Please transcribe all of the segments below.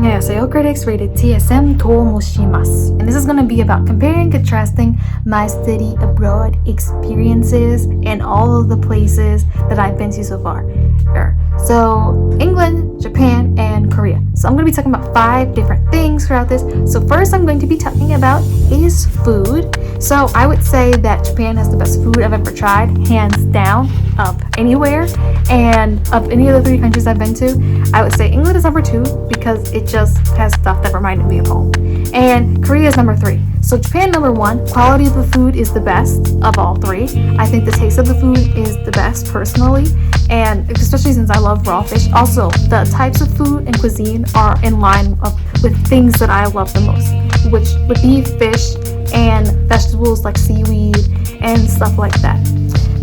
안녕하세요, critics. Rated TSM to moshimasu. And this is going to be about comparing and contrasting my study abroad experiences and all of the places that I've been to so far. So, England, Japan, and Korea. So I'm going to be talking about 5 different things throughout this. So first I'm going to be talking about is food. So I would say that Japan has the best food I've ever tried, hands down, of anywhere. And of any of the 3 countries I've been to, I would say England is number 2 because it just has stuff that reminded me of home. And Korea is number 3. So Japan number 1, quality of the food is the best of all 3. I think the taste of the food is the best personally, and especially since I love raw fish. Also, the types of food and cuisine are in line with things that I love the most, which would be fish and vegetables like seaweed and stuff like that.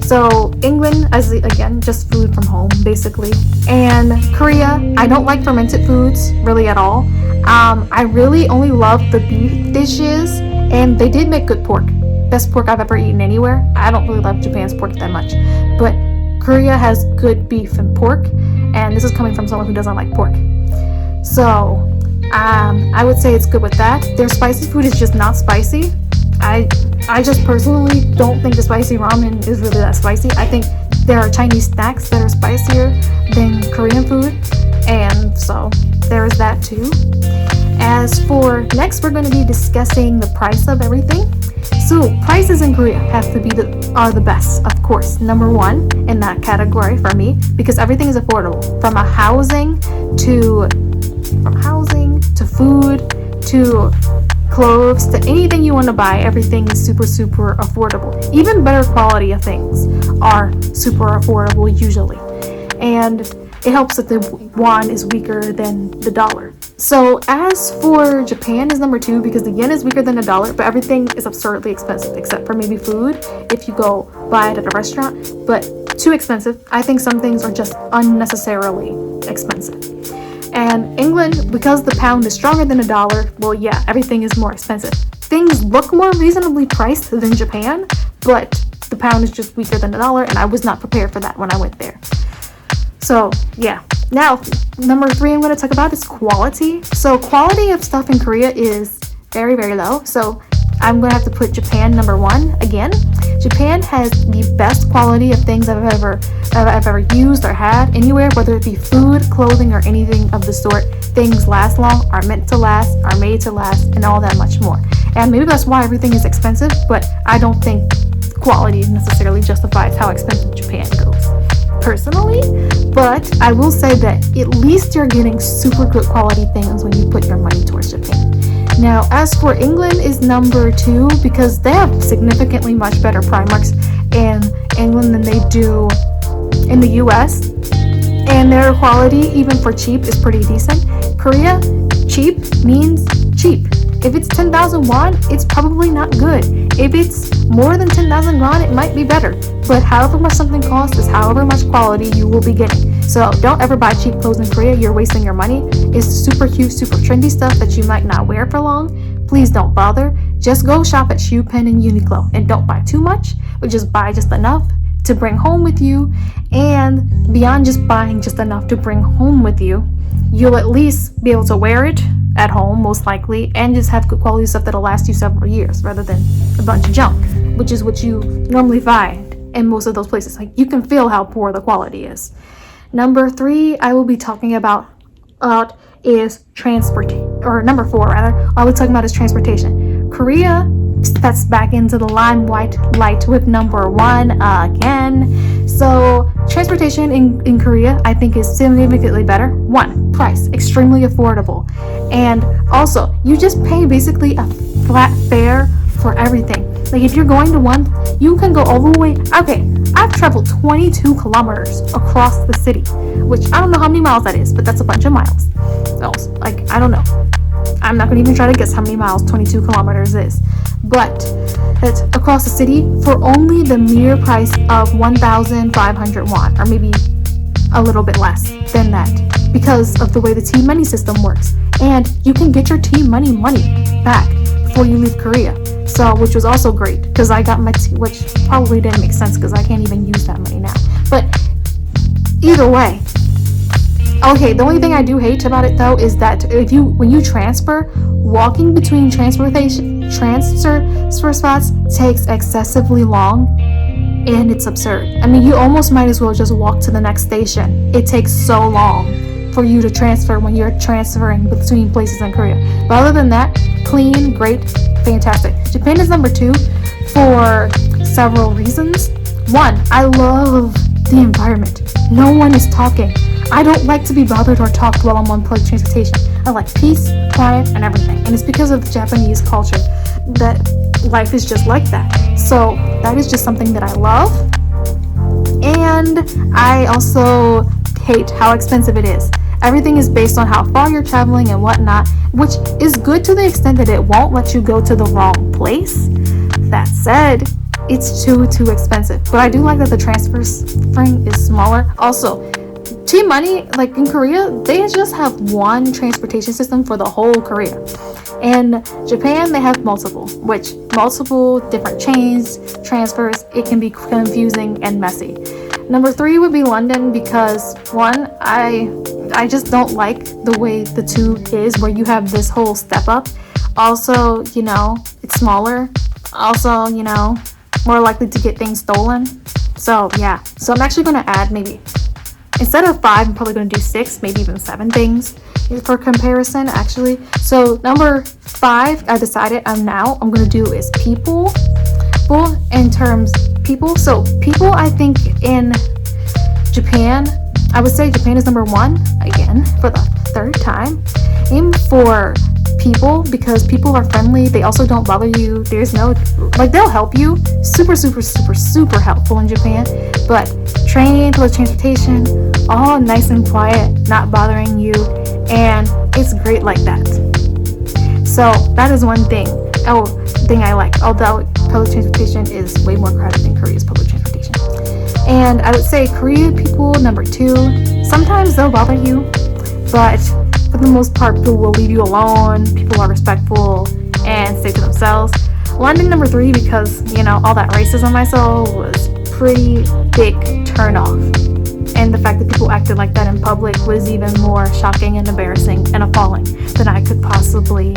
So England, again, just food from home, basically. And Korea, I don't like fermented foods really at all. I really only love the beef dishes, and they did make good pork. Best pork I've ever eaten anywhere. I don't really love Japan's pork that much, but Korea has good beef and pork, and this is coming from someone who doesn't like pork. So I would say it's good with that. Their spicy food is just not spicy. I just personally don't think the spicy ramen is really that spicy. I think there are Chinese snacks that are spicier than Korean food, and so there's that too. As for next, we're going to be discussing the price of everything. So prices in Korea are the best, of course. Number 1 in that category for me, because everything is affordable, from housing to food to clothes to anything you want to buy. Everything is super affordable. Even better quality of things are super affordable usually, and it helps that the won is weaker than the dollar. So as for Japan is number 2 because the yen is weaker than the dollar, but everything is absurdly expensive except for maybe food if you go buy it at a restaurant, but too expensive. I think some things are just unnecessarily expensive. And England, because the pound is stronger than the dollar, well, yeah, everything is more expensive. Things look more reasonably priced than Japan, but the pound is just weaker than the dollar, and I was not prepared for that when I went there. So, yeah. Now, number 3 I'm going to talk about is quality. So, quality of stuff in Korea is very low. So, I'm going to have to put Japan number 1 again. Japan has the best quality of things I've ever used or had anywhere, whether it be food, clothing, or anything of the sort. Things last long, are meant to last, are made to last, and all that much more. And maybe that's why everything is expensive, but I don't think quality necessarily justifies how expensive Japan goes, personally. But I will say that at least you're getting super good quality things when you put your money towards Japan. Now, as for England is number 2 because they have significantly much better Primarks in England than they do in the US, and their quality, even for cheap, is pretty decent. Korea, cheap means cheap. If it's 10,000 won, it's probably not good. If it's more than 10,000 won, it might be better. But however much something costs is however much quality you will be getting. So don't ever buy cheap clothes in Korea. You're wasting your money. It's super cute, super trendy stuff that you might not wear for long. Please don't bother. Just go shop at Shoe Pen and Uniqlo and don't buy too much, but just buy just enough to bring home with you. And beyond just buying just enough to bring home with you, you'll at least be able to wear it at home, most likely, and just have good quality stuff that'll last you several years rather than a bunch of junk, which is what you normally find in most of those places. Like, you can feel how poor the quality is. Number 3 I will be talking about is number 4 rather, I will be talking about is transportation. Korea, that's back into the limelight with number 1 again. So transportation in Korea I think is significantly better. 1, price, extremely affordable, and also you just pay basically a flat fare for everything. Like, if you're going to one, you can go all the way. Okay, I've traveled 22 kilometers across the city, which I don't know how many miles that is, but that's a bunch of miles. Like, I don't know. I'm not going to even try to guess how many miles 22 kilometers is. But it's across the city for only the mere price of 1,500 won, or maybe a little bit less than that, because of the way the T-Money system works. And you can get your T-Money money back before you leave Korea. So, which was also great, because I got my which probably didn't make sense because I can't even use that money now. But either way, Okay, the only thing I do hate about it though is that when you transfer, walking between transfer spots takes excessively long, and it's absurd. I mean, you almost might as well just walk to the next station. It takes so long for you to transfer when you're transferring between places in Korea. But other than that, clean, great, fantastic. Japan is number 2 for several reasons. One, I love the environment. No one is talking. I don't like to be bothered or talked while I'm on public transportation. I like peace, quiet, and everything. And it's because of the Japanese culture that life is just like that. So that is just something that I love. And I also hate how expensive it is. Everything is based on how far you're traveling and whatnot, which is good to the extent that it won't let you go to the wrong place. That said, it's too expensive. But I do like that the transfer spring is smaller. Also, cheap money, like in Korea, they just have one transportation system for the whole Korea. In Japan, they have multiple different chains, transfers. It can be confusing and messy. Number 3 would be London because, one, I just don't like the way the tube is, where you have this whole step up. Also, it's smaller. Also, more likely to get things stolen. So yeah, so I'm actually going to add maybe, instead of 5, I'm probably going to do 6, maybe even 7 things for comparison, actually. So number 5, I decided I'm going to do is people. So people, I think in Japan, I would say Japan is number 1, again, for the 3rd time. Aim for people, because people are friendly. They also don't bother you. There's no, they'll help you. Super helpful in Japan. But train, public transportation, all nice and quiet, not bothering you, and it's great like that. So that is one thing I like, although public transportation is way more crowded than Korea's public transportation. And I would say Korea people, number 2. Sometimes they'll bother you, but for the most part, people will leave you alone. People are respectful and stay to themselves. London, number 3, because, all that racism I saw was pretty big turn off. And the fact that people acted like that in public was even more shocking and embarrassing and appalling than I could possibly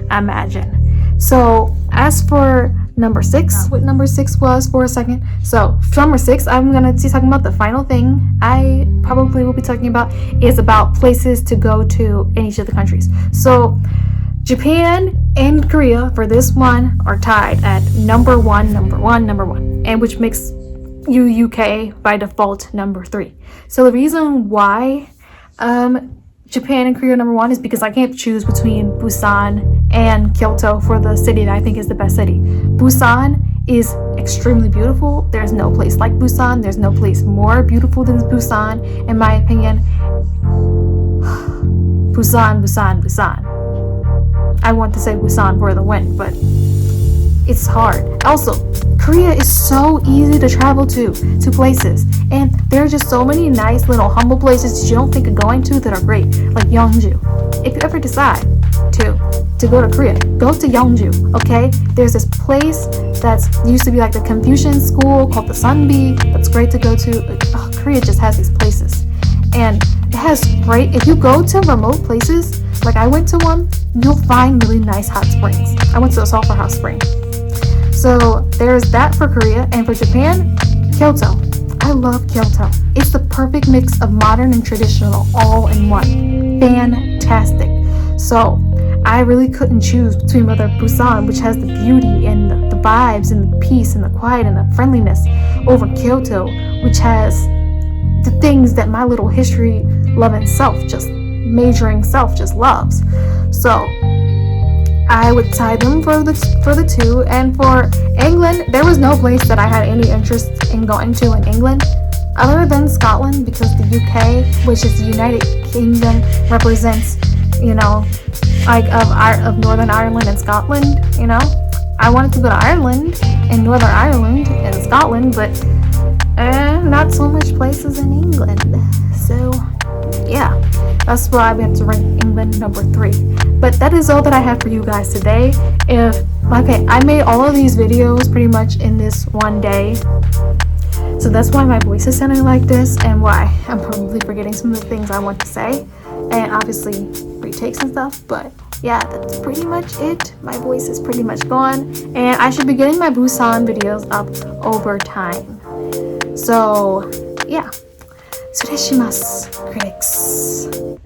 imagine. So as for number 6, what number 6 was for a second. So for number 6, I'm going to be talking about the final thing I probably will be talking about is about places to go to in each of the countries. So Japan and Korea for this one are tied at number one, and which makes UK by default number 3. So the reason why Japan and Korea number 1 is because I can't choose between Busan and Kyoto for the city that I think is the best city. Busan is extremely beautiful. There's no place like Busan. There's no place more beautiful than Busan, in my opinion. Busan. I want to say Busan for the win, but it's hard. Also, Korea is so easy to travel to places, and there are just so many nice little humble places that you don't think of going to that are great, like Yeongju. If you ever decide to go to Korea, go to Yeongju, okay? There's this place that's used to be like the Confucian school called the Sunbi. That's great to go to. Korea just has these places, and it has great, if you go to remote places, like I went to one, you'll find really nice hot springs. I went to a sulfur hot spring. So there's that for Korea. And for Japan, Kyoto. I love Kyoto. It's the perfect mix of modern and traditional all in one. Fantastic. So I really couldn't choose between whether Busan, which has the beauty and the vibes and the peace and the quiet and the friendliness, over Kyoto, which has the things that my little history loving self, just majoring self, just loves. So I would tie them for the 2. And for England, there was no place that I had any interest in going to in England other than Scotland, because the UK, which is the United Kingdom, represents, of Northern Ireland and Scotland. I wanted to go to Ireland and Northern Ireland and Scotland, but not so much places in England. So yeah, that's why we have to rank England number 3. But that is all that I have for you guys today. I made all of these videos pretty much in this one day. So that's why my voice is sounding like this, and why I'm probably forgetting some of the things I want to say, and obviously retakes and stuff. But yeah, that's pretty much it. My voice is pretty much gone, and I should be getting my Busan videos up over time. So yeah, 失礼します, critics.